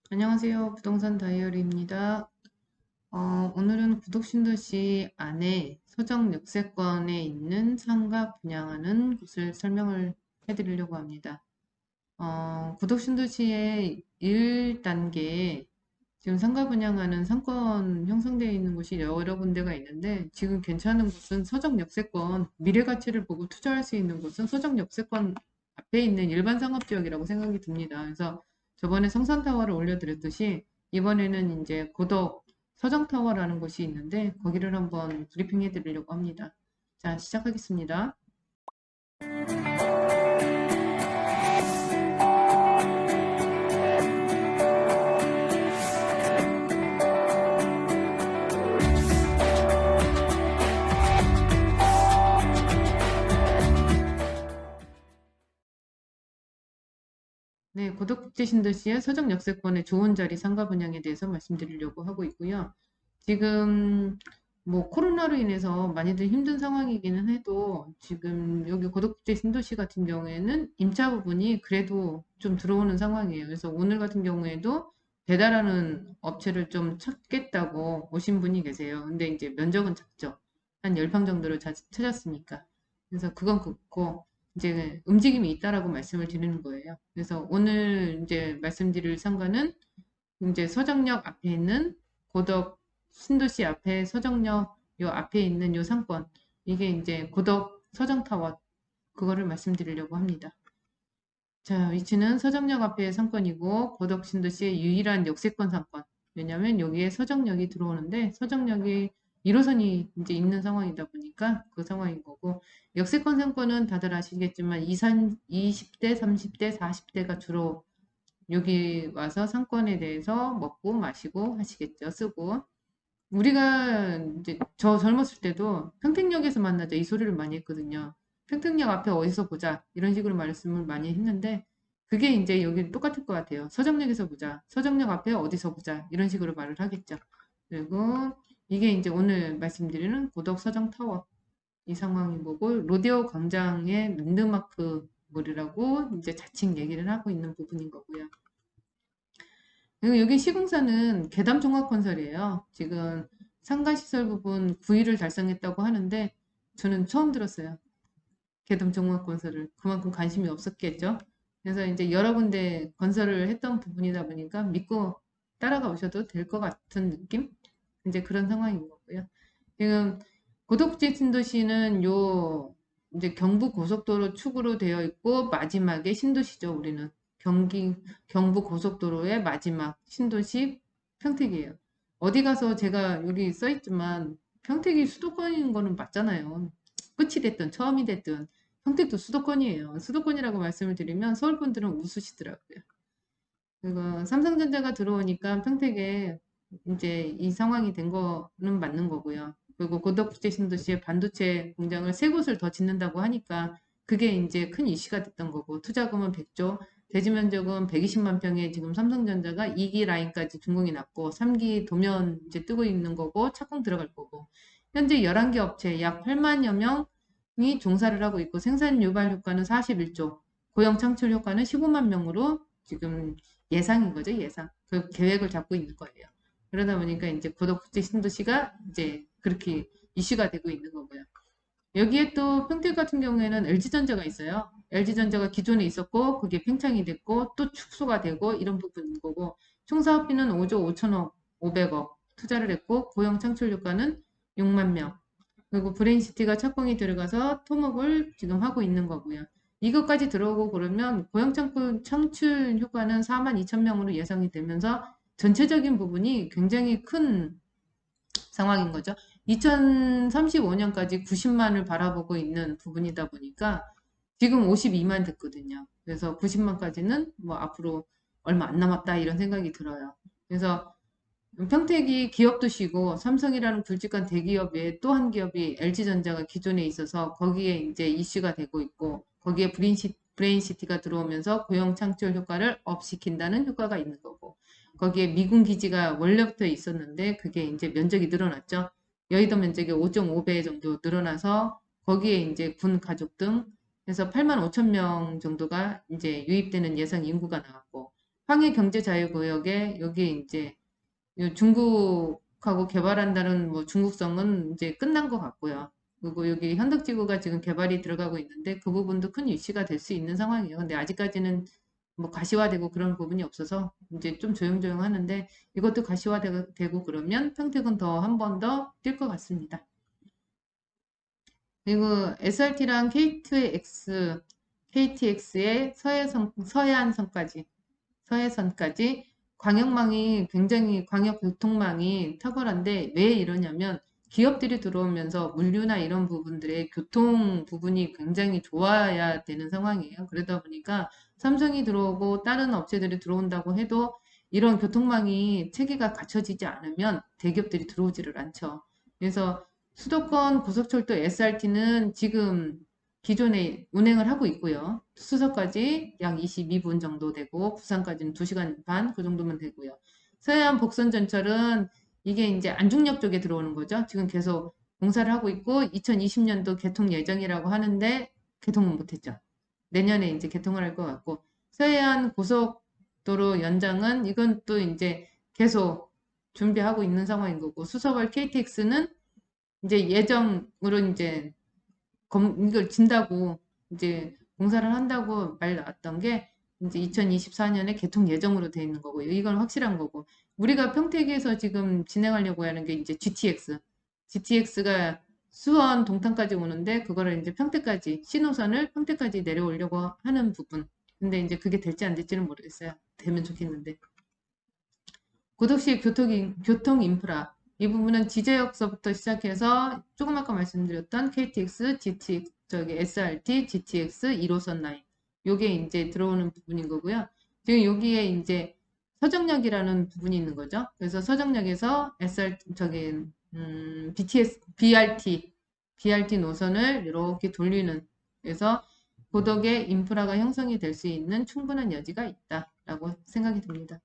안녕하세요. 부동산 다이어리입니다. 오늘은 구독신도시 안에 서정 역세권에 있는 상가 분양하는 곳을 설명을 해드리려고 합니다. 구독신도시의 1단계에 지금 상가 분양하는 상권 형성되어 있는 곳이 여러 군데가 있는데, 지금 괜찮은 곳은 서정 역세권, 미래 가치를 보고 투자할 수 있는 곳은 서정 역세권 앞에 있는 일반 상업지역이라고 생각이 듭니다. 그래서 저번에 성산타워를 올려드렸듯이 이번에는 이제 고덕 서정타워라는 곳이 있는데, 거기를 한번 브리핑해 드리려고 합니다. 자, 시작하겠습니다. 네, 고덕국제신도시의 서정 역세권의 좋은 자리 상가 분양에 대해서 말씀드리려고 하고 있고요. 지금 뭐 코로나로 인해서 많이들 힘든 상황이기는 해도, 지금 여기 고덕국제신도시 같은 경우에는 임차 부분이 그래도 좀 들어오는 상황이에요. 그래서 오늘 같은 경우에도 배달하는 업체를 좀 찾겠다고 오신 분이 계세요. 근데 이제 면적은 작죠. 한 10평 정도를 찾았으니까. 그래서 그건 그렇고, 이제 움직임이 있다라고 말씀을 드리는 거예요. 그래서 오늘 이제 말씀드릴 상가는 이제 서정역 앞에 있는 고덕 신도시 앞에 서정역 요 앞에 있는 요 상권, 이게 이제 고덕 서정타워, 그거를 말씀드리려고 합니다. 자, 위치는 서정역 앞에 상권이고 고덕 신도시의 유일한 역세권 상권. 왜냐면 여기에 서정역이 들어오는데, 서정역이 1호선이 이제 있는 상황이다 보니까 그 상황인 거고, 역세권 상권은 다들 아시겠지만 20대, 30대, 40대가 주로 여기 와서 상권에 대해서 먹고 마시고 하시겠죠. 쓰고. 우리가 이제 저 젊었을 때도 평택역에서 만나자 이 소리를 많이 했거든요. 평택역 앞에 어디서 보자 이런 식으로 말씀을 많이 했는데, 그게 이제 여기 똑같을 것 같아요. 서정역에서 보자, 서정역 앞에 어디서 보자 이런 식으로 말을 하겠죠. 그리고 이게 이제 오늘 말씀드리는 고덕 서정타워, 이 상황이 뭐고, 로데오 광장의 랜드마크 몰이라고 이제 자칭 얘기를 하고 있는 부분인 거고요. 그리고 여기 시공사는 계담종합건설이에요. 지금 상가시설 부분 9위를 달성했다고 하는데, 저는 처음 들었어요. 계담종합건설을. 그만큼 관심이 없었겠죠. 그래서 이제 여러 군데 건설을 했던 부분이다 보니까 믿고 따라가 오셔도 될 것 같은 느낌? 이제 그런 상황인 거고요. 지금 고덕지 신도시는 요 이제 경부 고속도로 축으로 되어 있고, 마지막에 신도시죠. 우리는 경부 고속도로의 마지막 신도시 평택이에요. 어디 가서 제가 여기 써 있지만 평택이 수도권인 거는 맞잖아요. 끝이 됐든 처음이 됐든 평택도 수도권이에요. 수도권이라고 말씀을 드리면 서울 분들은 웃으시더라고요. 그리고 삼성전자가 들어오니까 평택에 이제 이 상황이 된 거는 맞는 거고요. 그리고 고덕국제 신도시에 반도체 공장을 세 곳을 더 짓는다고 하니까 그게 이제 큰 이슈가 됐던 거고, 투자금은 100조, 대지 면적은 120만 평에 지금 삼성전자가 2기 라인까지 준공이 났고 3기 도면 이제 뜨고 있는 거고 착공 들어갈 거고, 현재 11개 업체 약 8만여 명이 종사를 하고 있고, 생산 유발 효과는 41조, 고용 창출 효과는 15만 명으로 지금 예상인 거죠, 예상. 그 계획을 잡고 있는 거예요. 그러다 보니까 이제 고덕국제 신도시가 이제 그렇게 이슈가 되고 있는 거고요. 여기에 또 평택 같은 경우에는 LG전자가 있어요. LG전자가 기존에 있었고 그게 팽창이 됐고 또 축소가 되고 이런 부분인 거고, 총 사업비는 5조 5천억 500억 투자를 했고, 고용 창출 효과는 6만 명. 그리고 브레인시티가 착공이 들어가서 토목을 지금 하고 있는 거고요. 이것까지 들어오고 그러면 고용 창출 효과는 4만 2천 명으로 예상이 되면서 전체적인 부분이 굉장히 큰 상황인 거죠. 2035년까지 90만을 바라보고 있는 부분이다 보니까 지금 52만 됐거든요. 그래서 90만까지는 뭐 앞으로 얼마 안 남았다 이런 생각이 들어요. 그래서 평택이 기업도시고 삼성이라는 굵직한 대기업 외에 또 한 기업이 LG전자가 기존에 있어서 거기에 이제 이슈가 되고 있고, 거기에 브레인시티가 들어오면서 고용 창출 효과를 업시킨다는 효과가 있는 거고, 거기에 미군 기지가 원래부터 있었는데 그게 이제 면적이 늘어났죠. 여의도 면적이 5.5배 정도 늘어나서 거기에 이제 군 가족 등 해서 8만 5천 명 정도가 이제 유입되는 예상 인구가 나왔고 황해 경제자유구역에 여기 이제 중국하고 개발한다는 뭐 중국성은 이제 끝난 것 같고요. 그리고 여기 현덕지구가 지금 개발이 들어가고 있는데 그 부분도 큰 이슈가 될 수 있는 상황이에요. 근데 아직까지는 뭐 가시화되고 그런 부분이 없어서 이제 좀 조용조용 하는데 이것도 가시화되고 그러면 평택은 더 한 번 더 뛸 것 같습니다. 그리고 SRT랑 KTX의 서해선까지 광역망이 굉장히 광역교통망이 탁월한데 왜 이러냐면 기업들이 들어오면서 물류나 이런 부분들의 교통 부분이 굉장히 좋아야 되는 상황이에요. 그러다 보니까 삼성이 들어오고 다른 업체들이 들어온다고 해도 이런 교통망이 체계가 갖춰지지 않으면 대기업들이 들어오지를 않죠. 그래서 수도권 고속철도 SRT는 지금 기존에 운행을 하고 있고요. 수서까지 약 22분 정도 되고 부산까지는 2시간 반 그 정도면 되고요. 서해안 복선전철은 이게 이제 안중역 쪽에 들어오는 거죠. 지금 계속 공사를 하고 있고 2020년도 개통 예정이라고 하는데 개통은 못했죠. 내년에 이제 개통을 할 것 같고 서해안 고속도로 연장은 이건 또 이제 계속 준비하고 있는 상황인 거고 수서발 KTX는 이제 예정으로 이제 이걸 진다고 이제 공사를 한다고 말 나왔던 게 이제 2024년에 개통 예정으로 돼 있는 거고요. 이건 확실한 거고. 우리가 평택에서 지금 진행하려고 하는 게 이제 GTX. GTX가 수원 동탄까지 오는데 그거를 이제 평택까지 신호선을 평택까지 내려오려고 하는 부분. 근데 이제 그게 될지 안 될지는 모르겠어요. 되면 좋겠는데. 고덕시 교통 인프라. 이 부분은 지제역서부터 시작해서 조금 아까 말씀드렸던 KTX, GTX, SRT, GTX 1호선 라인. 요게 이제 들어오는 부분인 거고요. 지금 여기에 이제 서정역이라는 부분이 있는 거죠. 그래서 서정역에서 BRT 노선을 이렇게 돌리는 그래서 고덕의 인프라가 형성이 될 수 있는 충분한 여지가 있다라고 생각이 듭니다.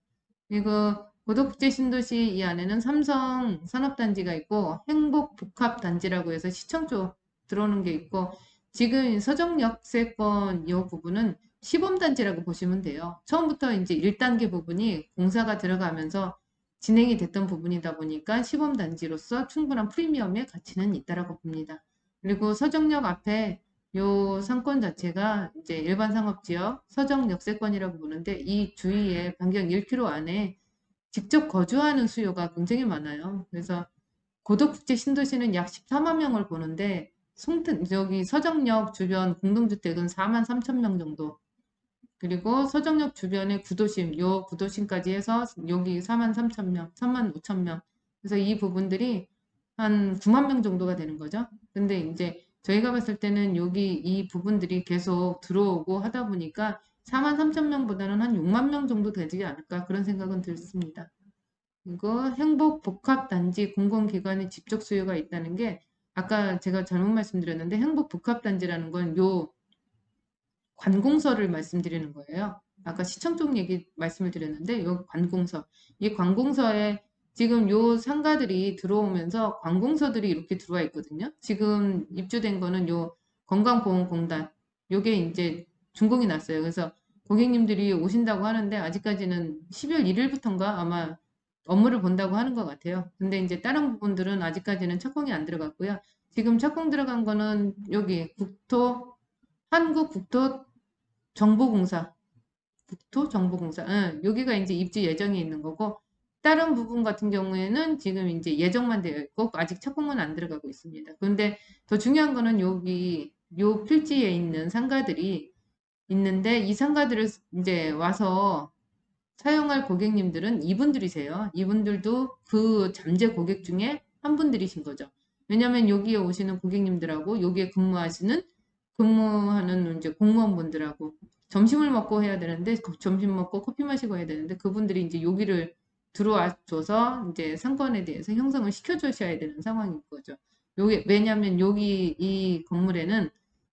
그리고 고덕국제 신도시 이 안에는 삼성 산업단지가 있고 행복복합단지라고 해서 시청 쪽 들어오는 게 있고 지금 서정역세권 이 부분은 시범단지라고 보시면 돼요. 처음부터 이제 1단계 부분이 공사가 들어가면서 진행이 됐던 부분이다 보니까 시범단지로서 충분한 프리미엄의 가치는 있다라고 봅니다. 그리고 서정역 앞에 요 상권 자체가 이제 일반 상업지역 서정역세권이라고 부르는데 이 주위에 반경 1km 안에 직접 거주하는 수요가 굉장히 많아요. 그래서 고덕국제 신도시는 약 14만 명을 보는데 여기 서정역 주변 공동주택은 4만 3천 명 정도 그리고 서정역 주변의 구도심, 요 구도심까지 해서 여기 4만 3천 명, 3만 5천 명. 그래서 이 부분들이 한 9만 명 정도가 되는 거죠. 근데 이제 저희가 봤을 때는 여기 이 부분들이 계속 들어오고 하다 보니까 4만 3천 명보다는 한 6만 명 정도 되지 않을까 그런 생각은 들습니다. 그리고 행복복합단지 공공기관의 집적 수요가 있다는 게 아까 제가 잘못 말씀드렸는데 행복복합단지라는 건요 관공서를 말씀드리는 거예요. 아까 시청 쪽 얘기 말씀을 드렸는데 요 관공서 이 관공서에 지금 요 상가들이 들어오면서 관공서들이 이렇게 들어와 있거든요. 지금 입주된 거는 요 건강보험공단 요게 이제 준공이 났어요. 그래서 고객님들이 오신다고 하는데 아직까지는 12월 1일부터인가 아마 업무를 본다고 하는 것 같아요. 근데 이제 다른 부분들은 아직까지는 착공이 안 들어갔고요. 지금 착공 들어간 거는 여기 한국국토정보공사, 국토정보공사, 응, 여기가 이제 입주 예정이 있는 거고, 다른 부분 같은 경우에는 지금 이제 예정만 되어 있고, 아직 착공은 안 들어가고 있습니다. 그런데 더 중요한 거는 여기, 요 필지에 있는 상가들이 있는데, 이 상가들을 이제 와서 사용할 고객님들은 이분들이세요. 이분들도 그 잠재 고객 중에 한 분들이신 거죠. 왜냐하면 여기에 오시는 고객님들하고 여기에 근무하는 이제 공무원분들하고 점심을 먹고 해야 되는데 점심 먹고 커피 마시고 해야 되는데 그분들이 이제 여기를 들어와 줘서 이제 상권에 대해서 형성을 시켜 주셔야 되는 상황인 거죠. 왜냐하면 여기 이 건물에는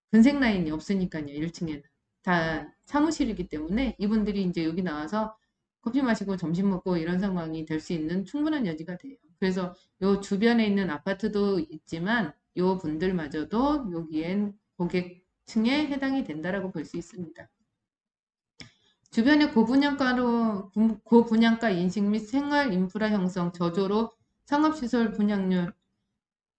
근생 라인이 없으니까요. 1층에는 다 사무실이기 때문에 이분들이 이제 여기 나와서 커피 마시고 점심 먹고 이런 상황이 될 수 있는 충분한 여지가 돼요. 그래서 요 주변에 있는 아파트도 있지만 요 분들마저도 여기엔 고객층에 해당이 된다라고 볼 수 있습니다. 주변의 고분양가 인식 및 생활 인프라 형성, 저조로 상업시설 분양률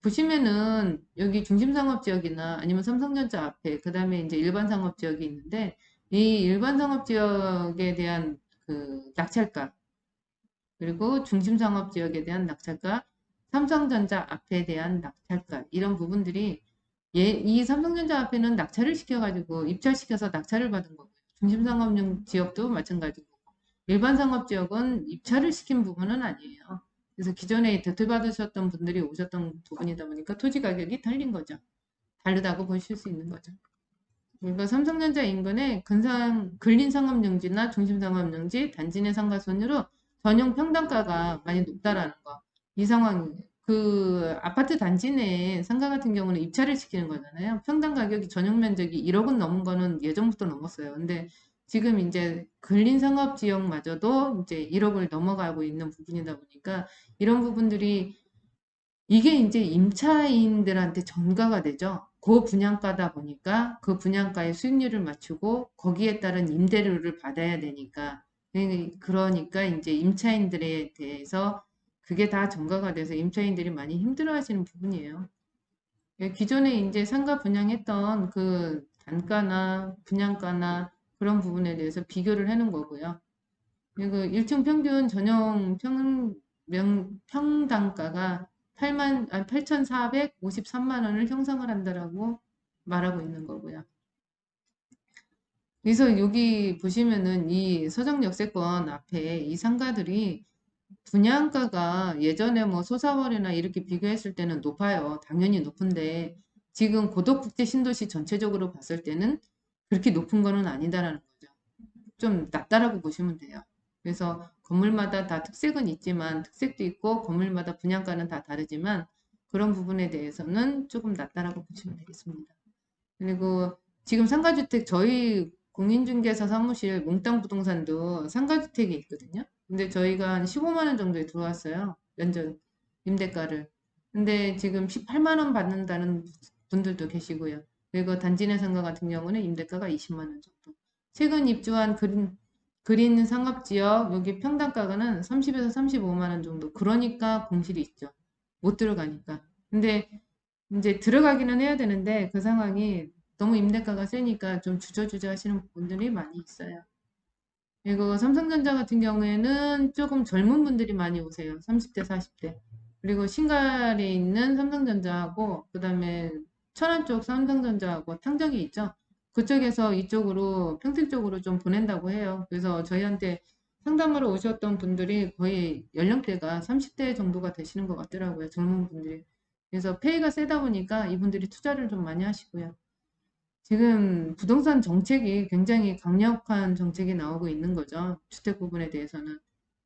보시면은 여기 중심상업지역이나 아니면 삼성전자 앞에 그 다음에 이제 일반 상업지역이 있는데 이 일반 상업지역에 대한 그 낙찰가 그리고 중심상업지역에 대한 낙찰가 삼성전자 앞에 대한 낙찰가 이런 부분들이 이 삼성전자 앞에는 낙찰을 시켜가지고 입찰시켜서 낙찰을 받은 거고요. 중심상업 지역도 마찬가지고 일반 상업지역은 입찰을 시킨 부분은 아니에요. 그래서 기존에 대출받으셨던 분들이 오셨던 부분이다 보니까 토지 가격이 달린 거죠. 다르다고 보실 수 있는 거죠. 그러니까 삼성전자 인근의 근린상업용지나 중심상업용지, 단지 내 상가선으로 전용 평당가가 많이 높다라는 거. 이 상황, 그 아파트 단지 내에 상가 같은 경우는 입찰을 시키는 거잖아요. 평당 가격이 전용 면적이 1억은 넘은 거는 예전부터 넘었어요. 근데 지금 이제 근린상업 지역마저도 이제 1억을 넘어가고 있는 부분이다 보니까 이런 부분들이 이게 이제 임차인들한테 전가가 되죠. 그 분양가다 보니까 그 분양가의 수익률을 맞추고 거기에 따른 임대료를 받아야 되니까 그러니까 이제 임차인들에 대해서 그게 다 전가가 돼서 임차인들이 많이 힘들어하시는 부분이에요. 기존에 이제 상가 분양했던 그 단가나 분양가나 그런 부분에 대해서 비교를 해놓은 거고요. 그리고 1층 평균 전용 평당가가 8,453만 원을 형성을 한다라고 말하고 있는 거고요. 그래서 여기 보시면은 이 서정역세권 앞에 이 상가들이 분양가가 예전에 뭐 소사월이나 이렇게 비교했을 때는 높아요. 당연히 높은데 지금 고덕국제 신도시 전체적으로 봤을 때는 그렇게 높은 거는 아니다라는 거죠. 좀 낮다라고 보시면 돼요. 그래서 건물마다 다 특색은 있지만 특색도 있고 건물마다 분양가는 다 다르지만 그런 부분에 대해서는 조금 낮다라고 보시면 되겠습니다. 그리고 지금 상가주택 저희 공인중개사 사무실 몽땅 부동산도 상가주택이 있거든요. 근데 저희가 한 15만 원 정도에 들어왔어요. 연전 임대가를. 근데 지금 18만 원 받는다는 분들도 계시고요. 그리고 단지 내 상가 같은 경우는 임대가가 20만 원 정도. 최근 입주한 그린 상업지역 여기 평당가가는 30에서 35만 원 정도. 그러니까 공실이 있죠. 못 들어가니까. 근데 이제 들어가기는 해야 되는데 그 상황이 너무 임대가가 세니까 좀 주저주저 하시는 분들이 많이 있어요. 그리고 삼성전자 같은 경우에는 조금 젊은 분들이 많이 오세요. 30대, 40대. 그리고 신갈에 있는 삼성전자하고 그다음에 천안 쪽 삼성전자하고 탕정이 있죠. 그쪽에서 이쪽으로 평택 쪽으로 좀 보낸다고 해요. 그래서 저희한테 상담하러 오셨던 분들이 거의 연령대가 30대 정도가 되시는 것 같더라고요. 젊은 분들이. 그래서 페이가 세다 보니까 이분들이 투자를 좀 많이 하시고요. 지금 부동산 정책이 굉장히 강력한 정책이 나오고 있는 거죠. 주택 부분에 대해서는.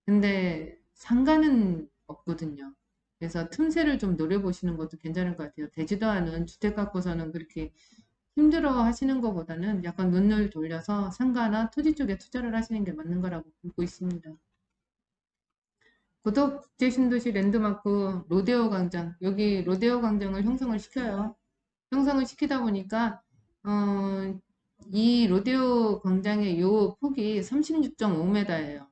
근데 상가는 없거든요. 그래서 틈새를 좀 노려보시는 것도 괜찮을 것 같아요. 되지도 않은 주택 갖고서는 그렇게 힘들어 하시는 것보다는 약간 눈을 돌려서 상가나 토지 쪽에 투자를 하시는 게 맞는 거라고 보고 있습니다. 고덕국제신도시 랜드마크 로데오 광장, 여기 로데오 광장을 형성을 시켜요. 형성을 시키다 보니까 이 로데오 광장의 요 폭이 36.5m예요.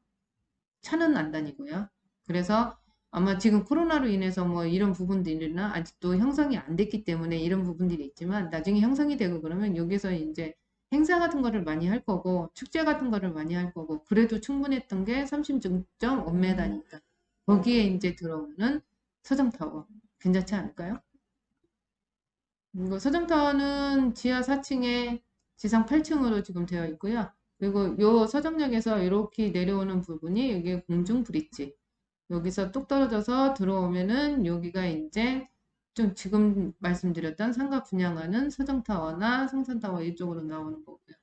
차는 안 다니고요. 그래서 아마 지금 코로나로 인해서 뭐 이런 부분들이나 아직도 형성이 안 됐기 때문에 이런 부분들이 있지만 나중에 형성이 되고 그러면 여기서 이제 행사 같은 거를 많이 할 거고 축제 같은 거를 많이 할 거고 그래도 충분했던 게 36.5m니까 거기에 이제 들어오는 서정타워 괜찮지 않을까요? 그리고 서정타워는 지하 4층에 지상 8층으로 지금 되어 있고요. 그리고 요 서정역에서 이렇게 내려오는 부분이 여기 공중 브릿지. 여기서 뚝 떨어져서 들어오면은 여기가 이제 좀 지금 말씀드렸던 상가 분양하는 서정타워나 성산타워 이쪽으로 나오는 거고요.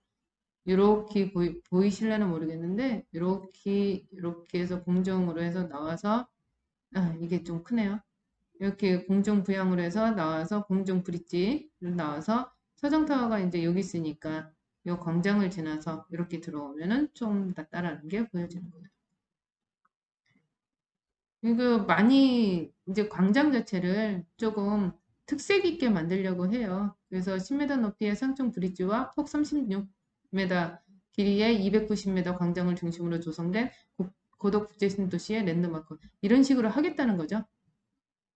이렇게 보이실려나 모르겠는데 이렇게 해서 공중으로 해서 나와서 이게 좀 크네요. 이렇게 공중 부양으로 해서 나와서 공중 브릿지를 나와서 서정타워가 이제 여기 있으니까 이 광장을 지나서 이렇게 들어오면은 좀 낫다라는 게 보여지는 거예요. 이거 많이 이제 광장 자체를 조금 특색 있게 만들려고 해요. 그래서 10m 높이의 상층 브릿지와 폭 36m 길이의 290m 광장을 중심으로 조성된 고덕 국제신도시의 랜드마크. 이런 식으로 하겠다는 거죠.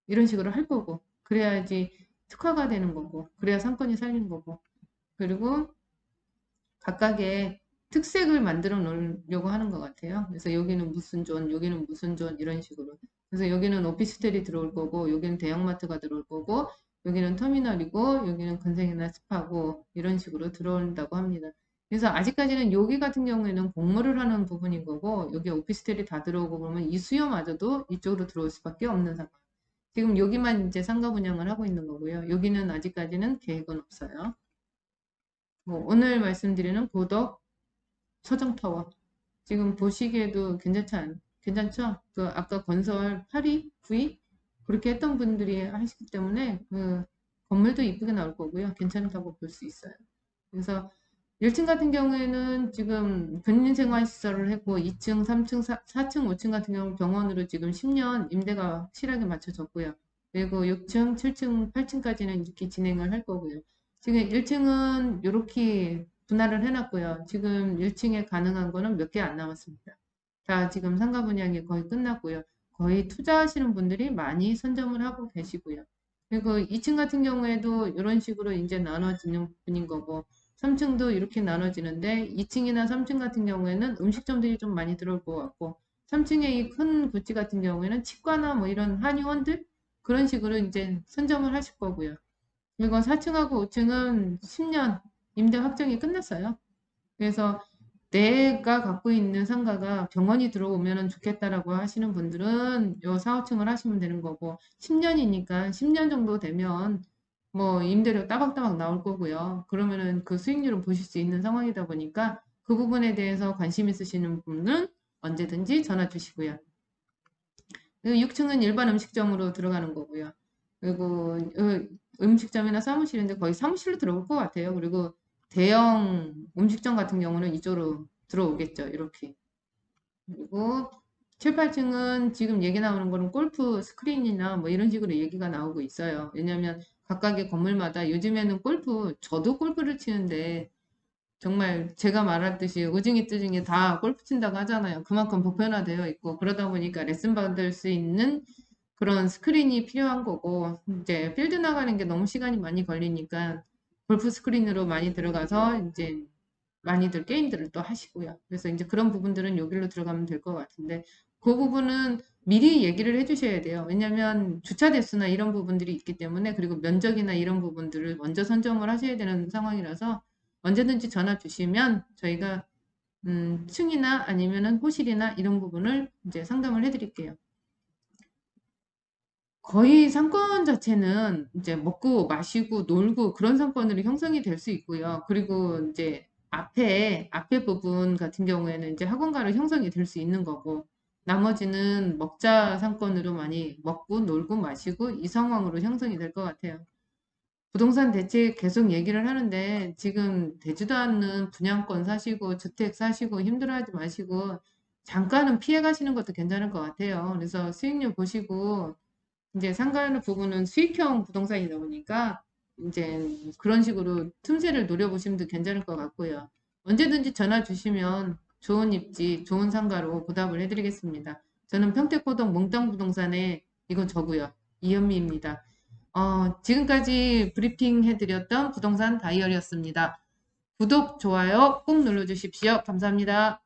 이런 식으로 할 거고. 그래야지 특화가 되는 거고. 그래야 상권이 살리는 거고. 그리고 각각의 특색을 만들어 놓으려고 하는 것 같아요. 그래서 여기는 무슨 존, 여기는 무슨 존 이런 식으로. 그래서 여기는 오피스텔이 들어올 거고, 여기는 대형마트가 들어올 거고, 여기는 터미널이고, 여기는 근생이나 스파고 이런 식으로 들어온다고 합니다. 그래서 아직까지는 여기 같은 경우에는 공모를 하는 부분인 거고, 여기 오피스텔이 다 들어오고 그러면 이 수요마저도 이쪽으로 들어올 수밖에 없는 상황. 지금 여기만 이제 상가 분양을 하고 있는 거고요. 여기는 아직까지는 계획은 없어요. 뭐 오늘 말씀드리는 고덕 서정타워. 지금 보시기에도 괜찮죠? 그 아까 건설 8위, 9위 그렇게 했던 분들이 하시기 때문에 그 건물도 이쁘게 나올 거고요. 괜찮다고 볼 수 있어요. 그래서 1층 같은 경우에는 지금 근린생활시설을 했고 2층, 3층, 4층, 5층 같은 경우 병원으로 지금 10년 임대가 확실하게 맞춰졌고요. 그리고 6층, 7층, 8층까지는 이렇게 진행을 할 거고요. 지금 1층은 이렇게 분할을 해놨고요. 지금 1층에 가능한 거는 몇 개 안 남았습니다. 다 지금 상가 분양이 거의 끝났고요. 거의 투자하시는 분들이 많이 선점을 하고 계시고요. 그리고 2층 같은 경우에도 이런 식으로 이제 나눠지는 분인 거고 3층도 이렇게 나눠지는데 2층이나 3층 같은 경우에는 음식점들이 좀 많이 들어올 것 같고 3층에 이 큰 구찌 같은 경우에는 치과나 뭐 이런 한의원들 그런 식으로 이제 선점을 하실 거고요. 그리고 4층하고 5층은 10년 임대 확정이 끝났어요. 그래서 내가 갖고 있는 상가가 병원이 들어오면 좋겠다라고 하시는 분들은 요 4, 5층을 하시면 되는 거고 10년이니까 10년 정도 되면 뭐 임대료 따박따박 나올 거고요. 그러면은 그 수익률을 보실 수 있는 상황이다 보니까 그 부분에 대해서 관심 있으시는 분은 언제든지 전화 주시고요. 6층은 일반 음식점으로 들어가는 거고요. 그리고 음식점이나 사무실인데 거의 사무실로 들어올 것 같아요. 그리고 대형 음식점 같은 경우는 이쪽으로 들어오겠죠. 이렇게. 그리고 7, 8층은 지금 얘기 나오는 거는 골프 스크린이나 뭐 이런 식으로 얘기가 나오고 있어요. 왜냐하면 각각의 건물마다 요즘에는 저도 골프를 치는데 정말 제가 말했듯이 오징이 뜨징이 다 골프 친다고 하잖아요. 그만큼 보편화되어 있고 그러다 보니까 레슨 받을 수 있는 그런 스크린이 필요한 거고 이제 필드 나가는 게 너무 시간이 많이 걸리니까 골프 스크린으로 많이 들어가서 이제 많이들 게임들을 또 하시고요. 그래서 이제 그런 부분들은 여기로 들어가면 될 것 같은데 그 부분은 미리 얘기를 해주셔야 돼요. 왜냐하면 주차 대수나 이런 부분들이 있기 때문에 그리고 면적이나 이런 부분들을 먼저 선점을 하셔야 되는 상황이라서 언제든지 전화 주시면 저희가 층이나 아니면은 호실이나 이런 부분을 이제 상담을 해드릴게요. 거의 상권 자체는 이제 먹고 마시고 놀고 그런 상권으로 형성이 될 수 있고요. 그리고 이제 앞에 부분 같은 경우에는 이제 학원가로 형성이 될 수 있는 거고, 나머지는 먹자 상권으로 많이 먹고 놀고 마시고 이 상황으로 형성이 될 것 같아요. 부동산 대책 계속 얘기를 하는데 지금 되지도 않는 분양권 사시고 주택 사시고 힘들어하지 마시고 잠깐은 피해 가시는 것도 괜찮을 것 같아요. 그래서 수익률 보시고 이제 상가하는 부분은 수익형 부동산이다 보니까 이제 그런 식으로 틈새를 노려보시면 괜찮을 것 같고요. 언제든지 전화 주시면 좋은 입지, 좋은 상가로 보답을 해드리겠습니다. 저는 평택고동 몽땅부동산의 이건 저고요. 이현미입니다. 지금까지 브리핑 해드렸던 부동산 다이어리였습니다. 구독, 좋아요 꼭 눌러주십시오. 감사합니다.